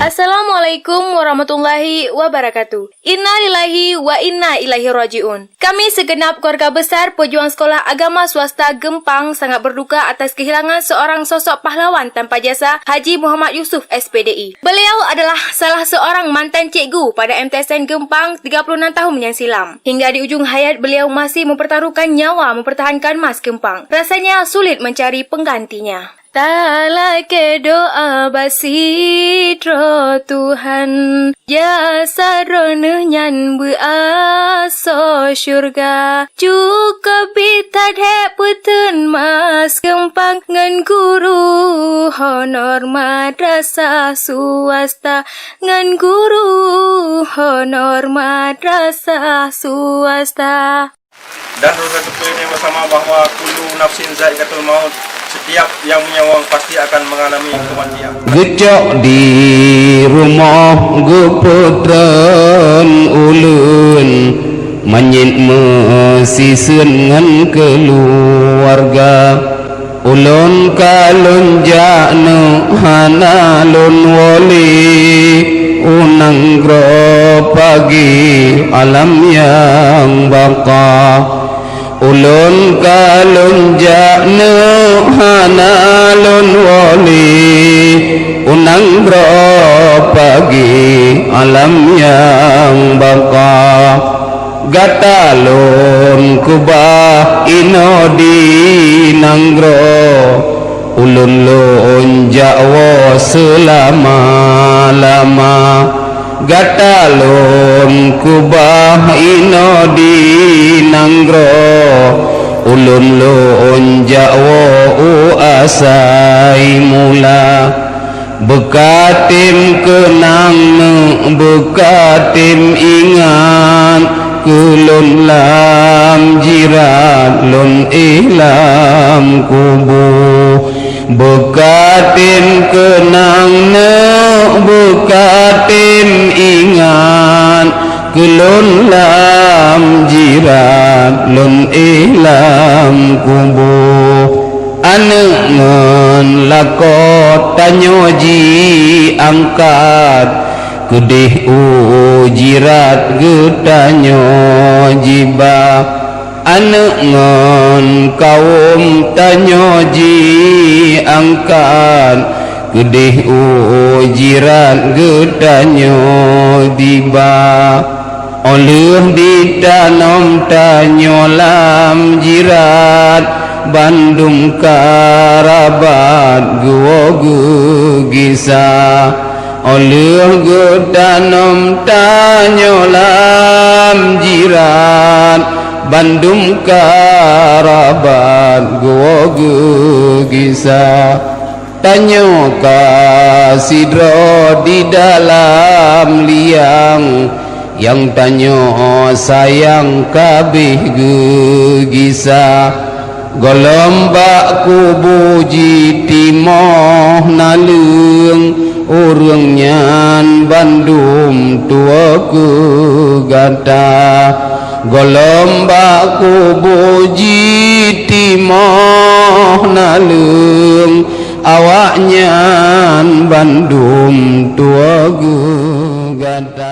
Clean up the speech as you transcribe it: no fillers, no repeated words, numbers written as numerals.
Assalamualaikum warahmatullahi wabarakatuh. Inna lillahi wa inna ilaihi raji'un. Kami segenap keluarga besar pejuang sekolah agama swasta Gempang sangat berduka atas kehilangan seorang sosok pahlawan tanpa jasa, Haji Muhammad Yusuf SPDI. Beliau adalah salah seorang mantan cikgu pada MTSN Gempang 36 tahun yang silam. Hingga di ujung hayat beliau masih mempertaruhkan nyawa mempertahankan Mas Gempang. Rasanya sulit mencari penggantinya. Tak ke doa basitro Tuhan, jasa rone nyan beaso syurga. Cukup bitat hek putun Mas Gempang ngan guru honor madrasah swasta, ngan guru honor madrasah swasta. Dan dosa ini bersama bahwa kullu nafsin za'iqatul maut, setiap yang menyawang pasti akan mengalami kematian. Gecok di rumah geputran ulun, menyit mesisen ngan keluarga. Ulun kalun jaknu hanalun wali, unang gro pagi alam yang baka. Ulun kalun jaknu hanalun wali, unang gro pagi alam yang baka. Gatalun kubah inodi nanggro, ulun lonjakwo selama-lama. Gatalun kubah inodi nanggro, ulun lonjakwo asai mula. Bekatim kenang bekatim ingat, kulun lam jirat lun ihlam kubu. Bekatim kenang bekatim ingat, kulun lam jirat lun ihlam kubu. Anengan lakot tanyoji angkat, kedih ujirat getanyo jiba. Anengan kaum tanyoji angkat, kedih ujirat getanyo diba. Oleh ditanam tanyo lam jirat, Bandung karabat gua gugisa. Oleh gedanom tanyo lam jirat, Bandung karabat gua gugisa. Tanyo kasidro di dalam liang, yang tanyo sayang kabeh gugisa. Golombak kubuji timoh nalung, urang nyan Bandung tua ke gata. Golombak kubuji timoh nalung, awak nyan Bandung tua ke gata.